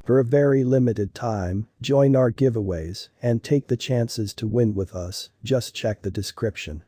For a very limited time, join our giveaways and take the chances to win with us, just check the description.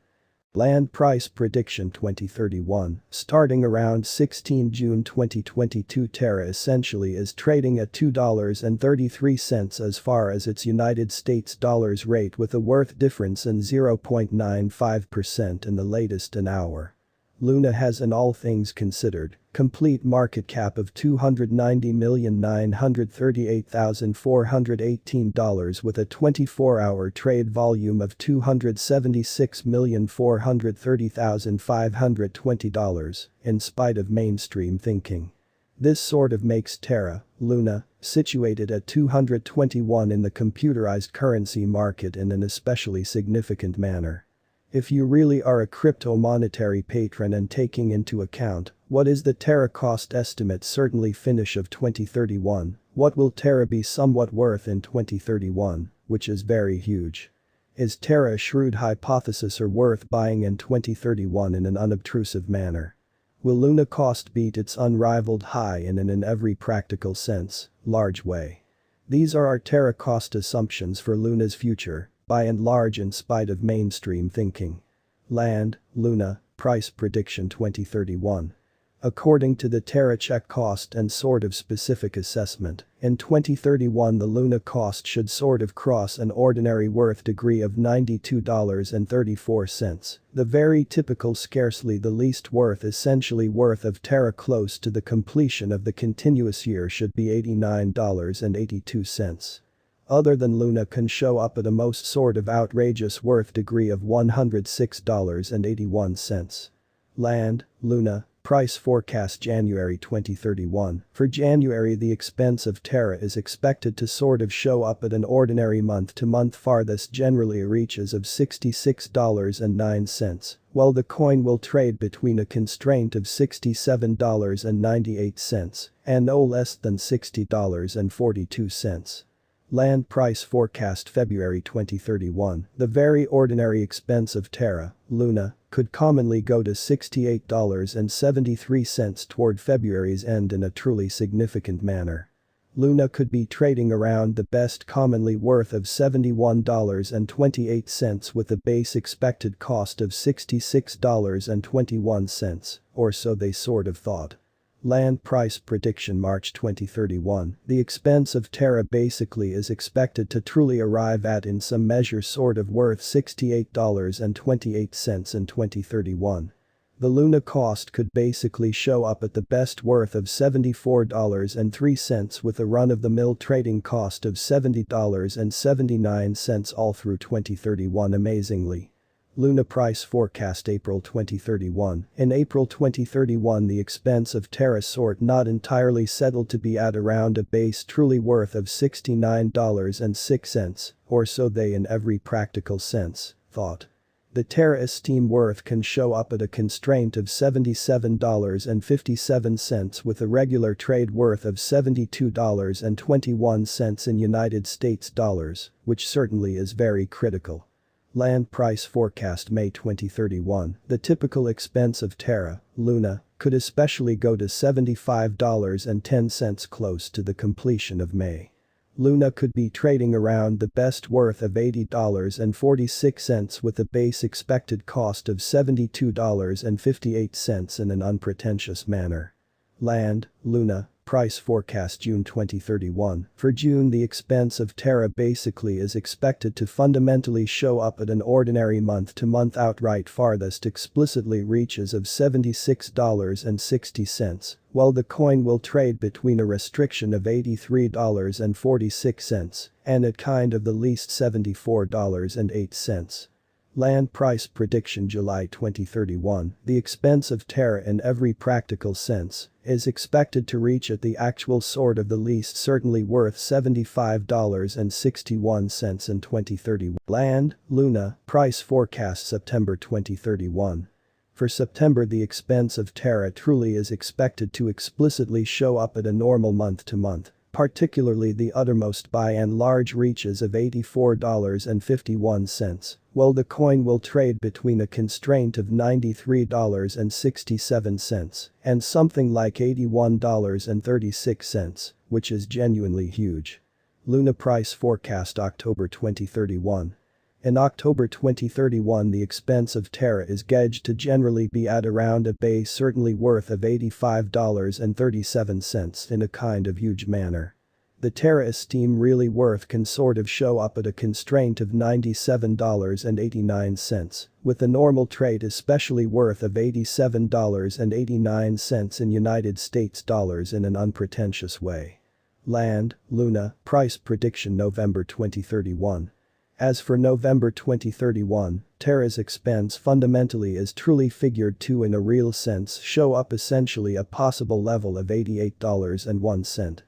Land price prediction 2031. Starting around 16 June 2022, Terra essentially is trading at $2.33 as far as its United States dollars rate, with a worth difference in 0.95% in the latest an hour. Luna has an all things considered complete market cap of $290,938,418 with a 24-hour trade volume of $276,430,520 in spite of mainstream thinking. This sort of makes Terra, Luna, situated at 221 in the computerized currency market in an especially significant manner. If you really are a crypto monetary patron and taking into account what is the Terra cost estimate certainly finish of 2031, what will Terra be somewhat worth in 2031, which is very huge. Is Terra a shrewd hypothesis or worth buying in 2031 in an unobtrusive manner? Will Luna cost beat its unrivaled high in every practical sense, large way? These are our Terra cost assumptions for Luna's future, by and large in spite of mainstream thinking. Land, Luna, price prediction 2031. According to the Terra check cost and sort of specific assessment, in 2031 the Luna cost should sort of cross an ordinary worth degree of $92.34, the very typical scarcely the least worth essentially worth of Terra close to the completion of the continuous year should be $89.82. Other than Luna can show up at a most sort of outrageous worth degree of $106.81. Land, Luna, price forecast January 2031. For January the expense of Terra is expected to sort of show up at an ordinary month-to-month farthest generally reaches of $66.09, while the coin will trade between a constraint of $67.98 and no less than $60.42. Land price forecast February 2031. The very ordinary expense of Terra, Luna, could commonly go to $68.73 toward February's end in a truly significant manner. Luna could be trading around the best commonly worth of $71.28 with a base expected cost of $66.21, or so they sort of thought. Land price prediction March 2031. The expense of Terra basically is expected to truly arrive at in some measure sort of worth $68.28 in 2031. The Luna cost could basically show up at the best worth of $74.03 with a run-of-the-mill trading cost of $70.79 all through 2031 amazingly. Luna price forecast April 2031. In April 2031 the expense of Terra sort not entirely settled to be at around a base truly worth of $69.06, or so they in every practical sense thought. The Terra esteem worth can show up at a constraint of $77.57 with a regular trade worth of $72.21 in United States dollars, which certainly is very critical. Land price forecast May 2031. The typical expense of Terra, Luna, could especially go to $75.10 close to the completion of May. Luna could be trading around the best worth of $80.46 with a base expected cost of $72.58 in an unpretentious manner. Land, Luna, price forecast June 2031. For June the expense of Terra basically is expected to fundamentally show up at an ordinary month-to-month outright farthest explicitly reaches of $76.60, while the coin will trade between a restriction of $83.46 and at kind of the least $74.08. Land price prediction July 2031. The expense of Terra in every practical sense is expected to reach at the actual sort of the least certainly worth $75.61 in 2031. Land, Luna, price forecast September 2031. For September the expense of Terra truly is expected to explicitly show up at a normal month-to-month, particularly the uttermost by and large reaches of $84.51, while the coin will trade between a constraint of $93.67 and something like $81.36, which is genuinely huge. Luna price forecast October 2031. In October 2031 the expense of Terra is gauged to generally be at around a base certainly worth of $85.37 in a kind of huge manner. The Terra esteem really worth can sort of show up at a constraint of $97.89, with the normal trade especially worth of $87.89 in United States dollars in an unpretentious way. Land, Luna, price prediction November 2031. As for November 2031, Terra's expense fundamentally is truly figured to in a real sense show up essentially a possible level of $88.01.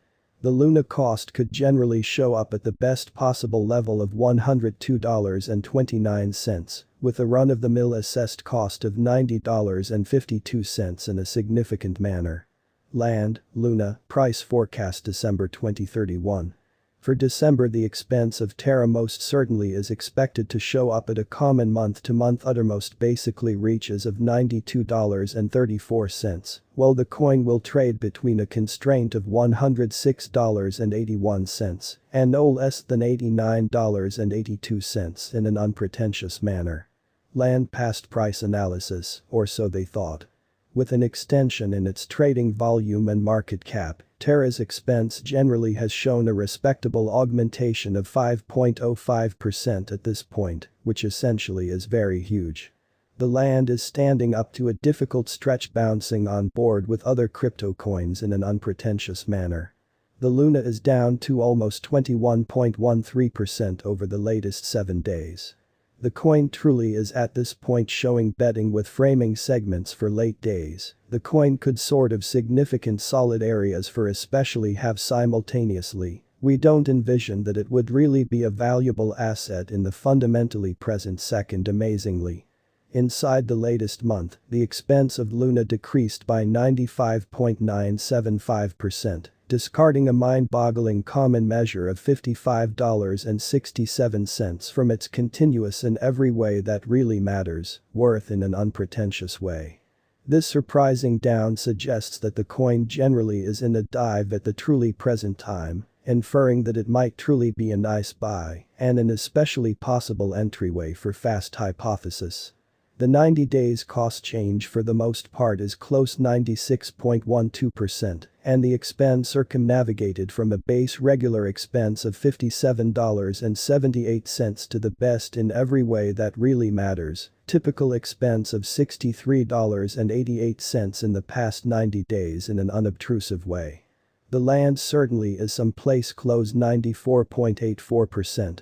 The Luna cost could generally show up at the best possible level of $102.29, with a run-of-the-mill assessed cost of $90.52 in a significant manner. Land, Luna, price forecast December 2031. For December the expense of Terra most certainly is expected to show up at a common month-to-month uttermost basically reaches of $92.34, while the coin will trade between a constraint of $106.81 and no less than $89.82 in an unpretentious manner. Land past price analysis, or so they thought. With an extension in its trading volume and market cap, Terra's expense generally has shown a respectable augmentation of 5.05% at this point, which essentially is very huge. The land is standing up to a difficult stretch bouncing on board with other crypto coins in an unpretentious manner. The Luna is down to almost 21.13% over the latest 7 days. The coin truly is at this point showing betting with framing segments for late days. The coin could sort of significant solid areas for especially have simultaneously. We don't envision that it would really be a valuable asset in the fundamentally present second amazingly. Inside the latest month, the expense of Luna decreased by 95.975%. Discarding a mind-boggling common measure of $55.67 from its continuous in every way that really matters, worth in an unpretentious way. This surprising down suggests that the coin generally is in a dive at the truly present time, inferring that it might truly be a nice buy and an especially possible entryway for fast hypothesis. The 90 days cost change for the most part is close 96.12%, and the expense circumnavigated from a base regular expense of $57.78 to the best in every way that really matters, typical expense of $63.88 in the past 90 days in an unobtrusive way. The land certainly is someplace close 94.84%,